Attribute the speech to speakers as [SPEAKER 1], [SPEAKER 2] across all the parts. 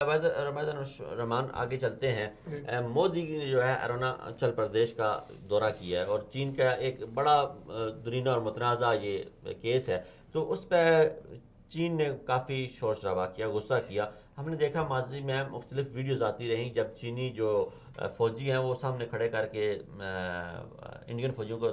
[SPEAKER 1] رحمان آگے چلتے ہیں. مودی نے جو ہے اروناچل پردیش کا دورہ کیا ہے اور چین کا ایک بڑا درینہ اور متنازع یہ کیس ہے، تو اس پہ چین نے کافی شور شرابہ کیا، غصہ کیا. ہم نے دیکھا ماضی میں مختلف ویڈیوز آتی رہیں جب چینی جو فوجی ہیں وہ سامنے کھڑے کر کے انڈین فوجیوں کو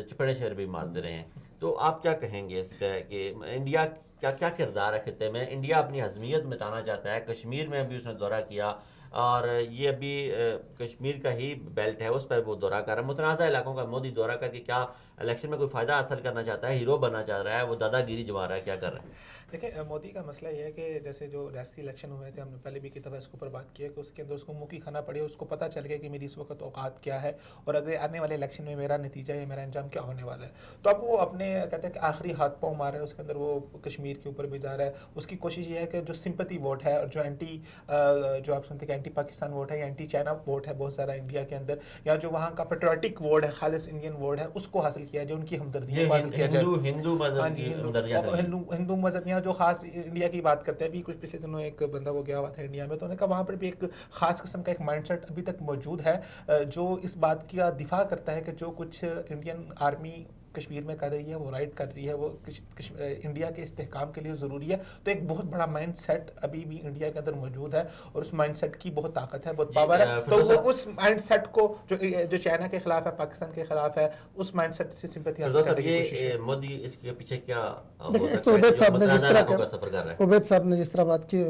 [SPEAKER 1] چپڑے شیر بھی مارتے رہے ہیں. تو آپ کیا کہیں گے اس پہ کہ انڈیا کیا کردار ہے خطے میں؟ انڈیا اپنی حزمیت مٹانا چاہتا ہے. کشمیر میں بھی اس نے دورہ کیا اور یہ ابھی کشمیر کا ہی بیلٹ ہے اس پر وہ دورہ کر رہا ہے. متنازع علاقوں کا مودی دورہ کر کے کیا الیکشن میں کوئی فائدہ حاصل کرنا چاہتا ہے؟ ہیرو بننا چاہ رہا ہے؟ وہ دادا گیری جما رہا ہے؟ کیا کر رہا ہے؟
[SPEAKER 2] دیکھیں مودی کا مسئلہ یہ ہے کہ جیسے جو ریاستی الیکشن ہوئے تھے، ہم نے پہلے بھی کی دفعہ اس کے اوپر بات کی ہے کہ اس کے اندر اس کو منہ کی کھانا پڑی، اس کو پتہ چل گیا کہ میری اس وقت اوقات کیا ہے اور اگر آنے والے الیکشن میں میرا نتیجہ یا میرا انجام کیا ہونے والا ہے. تو اب وہ اپنے کہتے ہیں کہ آخری ہاتھ پاؤں مار رہا ہے، اس کے اندر وہ کشمیر کے اوپر بھی جا رہا ہے. اس کی کوشش یہ ہے کہ جو سمپتی ووٹ ہے اور جو جو آپ سنتے ہیں کہ اینٹی پاکستان ووٹ ہے یا اینٹی چائنا ووٹ ہے بہت سارا انڈیا کے اندر، یا جو وہاں کا پیٹریوٹک ووٹ ہے، خالص انڈین ووٹ ہے، اس کو حاصل کیا جائے، ان کی ہمدردیاں حاصل کیا جائے. ہندو مذہبیاں جو خاص انڈیا کی بات کرتے ہیں. ابھی کچھ پچھلے دنوں ایک بندہ وہ گیا ہوا تھا انڈیا میں، تو انہوں نے کہا وہاں پر بھی ایک خاص قسم کا ایک مائنڈ سیٹ ابھی تک موجود ہے جو اس بات کا دفاع کرتا ہے کہ جو کچھ انڈین آرمی کشمیر میں کر رہی ہے، وہ رائٹ کر رہی ہے، وہ انڈیا کے استحکام کے لیے ضروری ہے. تو ایک بہت بڑا مائنڈ سیٹ ابھی بھی انڈیا کے اندر موجود ہے اور اس مائنڈ سیٹ کی بہت طاقت ہے، بہت پاور ہے. تو وہ اس مائنڈ سیٹ کو جو چائنا کے خلاف ہے، پاکستان کے خلاف ہے، اس مائنڈ سیٹ سے سمپتی حاصل کرنے کی کوشش ہے.
[SPEAKER 1] مودی اس کے پیچھے کیا
[SPEAKER 3] عبید صاحب نے جس طرح بات کی،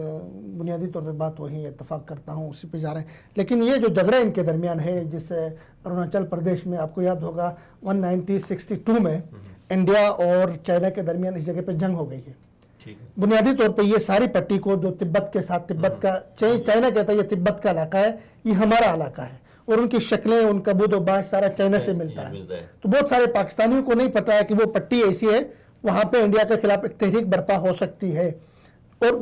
[SPEAKER 3] بنیادی طور پہ بات وہی اتفاق کرتا ہوں، اسی پہ جا رہے ہیں. لیکن یہ جو جھگڑا ان کے درمیان ہے، جس سے اروناچل پردیش میں آپ کو یاد ہوگا 1962 میں انڈیا اور چائنا کے درمیان اس جگہ پہ جنگ ہو گئی ہے. بنیادی طور پہ یہ ساری پٹی کو جو تبت کے ساتھ، تبت کا چائنا کہتا ہے یہ تبت کا علاقہ ہے، یہ ہمارا علاقہ ہے، اور ان کی شکلیں، ان کا بود و باش سارا چائنا سے ملتا ہے. تو بہت سارے پاکستانیوں کو نہیں پتا ہے کہ وہ پٹی ایسی ہے، وہاں پہ انڈیا کے خلاف ایک تحریک برپا ہو سکتی ہے. اور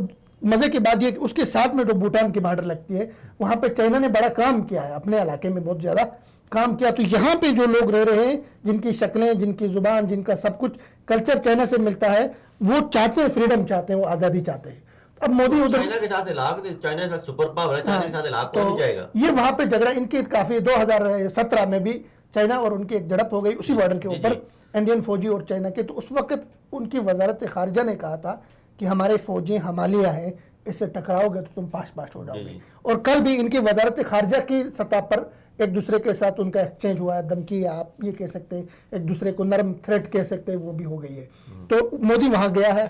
[SPEAKER 3] مزے کی بات یہ کہ اس کے ساتھ میں جو بھوٹان کی بارڈر لگتی ہے، وہاں پہ چائنا نے بڑا کام کیا ہے، اپنے علاقے میں بہت زیادہ کام کیا. تو یہاں پہ جو لوگ رہ رہے ہیں، جن کی شکلیں، جن کی زبان، جن کا سب کچھ کلچر چائنا سے ملتا ہے، وہ چاہتے ہیں، فریڈم چاہتے ہیں، وہ آزادی چاہتے ہیں. اب مودی ادھر
[SPEAKER 1] چائنا کے ساتھ علاق، چائنا اس وقت سپر پاور ہے، چائنا کے ساتھ علاق کون نہیں جائے گا.
[SPEAKER 3] یہ وہاں پہ جھگڑا ان کی کافی 2017 میں بھی چائنا اور ان کی ایک جھڑپ ہو گئی اسی بارڈر کے اوپر، انڈین فوجی اور چائنا کے. تو اس وقت ان کی وزارت خارجہ نے کہا تھا کہ ہمارے فوجی ہمالیہ ہیں، اس سے ٹکراؤ گے تو تم پاش پاش ہو جاؤ گے. اور کل بھی ان کی وزارت خارجہ کی سطح پر ایک دوسرے کے ساتھ ان کا ایکسچینج ہوا ہے، دھمکی، آپ یہ کہہ سکتے ہیں، ایک دوسرے کو نرم تھریٹ کہہ سکتے ہیں، وہ بھی ہو گئی ہے. تو مودی وہاں گیا ہے.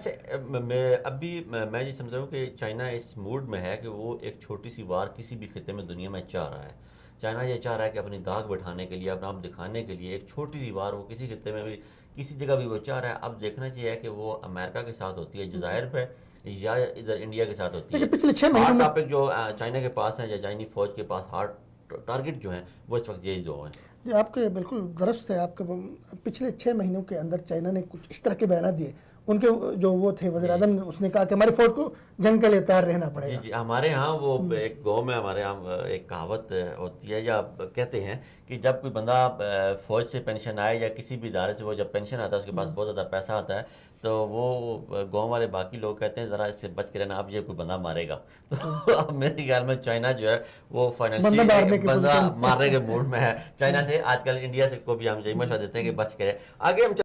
[SPEAKER 1] ابھی میں یہ سمجھتا ہوں کہ چائنا اس موڈ میں ہے کہ وہ ایک چھوٹی سی وار کسی بھی خطے میں دنیا میں چاہ رہا ہے. چائنا یہ چاہ رہا ہے کہ اپنی داغ بٹھانے کے لیے، اپنا آپ دکھانے کے لیے ایک چھوٹی سی وار وہ کسی خطے میں بھی، کسی جگہ بھی وہ چاہ رہا ہے. اب دیکھنا چاہیے کہ وہ امریکہ کے ساتھ ہوتی ہے جزائر پہ یا ادھر انڈیا کے ساتھ ہوتی ہے.
[SPEAKER 3] پچھلے 6 مہینوں میں
[SPEAKER 1] ٹاپک جو چائنا کے پاس ہیں یا چائنی فوج کے پاس ہارڈ ٹارگٹ جو ہیں وہ اس وقت یہی دو ہیں.
[SPEAKER 3] جی آپ کے بالکل درست ہے. آپ کے پچھلے 6 مہینوں کے اندر چائنا نے کچھ اس طرح کے بیانات دیے. ان کے جو وہ تھے وزیر اعظم نے، اس نے کہا کہ ہماری فوج کو جنگ کے لیے تیار رہنا پڑے گا.
[SPEAKER 1] جی ہمارے ہاں وہ ایک گاؤں میں ہمارے ہاں ایک کہاوت ہوتی ہے یا کہتے ہیں کہ جب کوئی بندہ فوج سے پینشن آئے یا کسی بھی ادارے سے وہ جب پینشن آتا ہے، اس کے پاس بہت زیادہ پیسہ آتا ہے، تو وہ گاؤں والے باقی لوگ کہتے ہیں ذرا اس سے بچ کے رہنا، اب یہ کوئی بندہ مارے گا. تو اب میرے خیال میں چائنا جو ہے وہ فائنینشلی بندہ مارنے کے موڈ میں ہے. چائنا سے آج کل انڈیا سے کو بھی ہم یہی مشورہ دیتے ہیں کہ بچ کے رہے. آگے ہم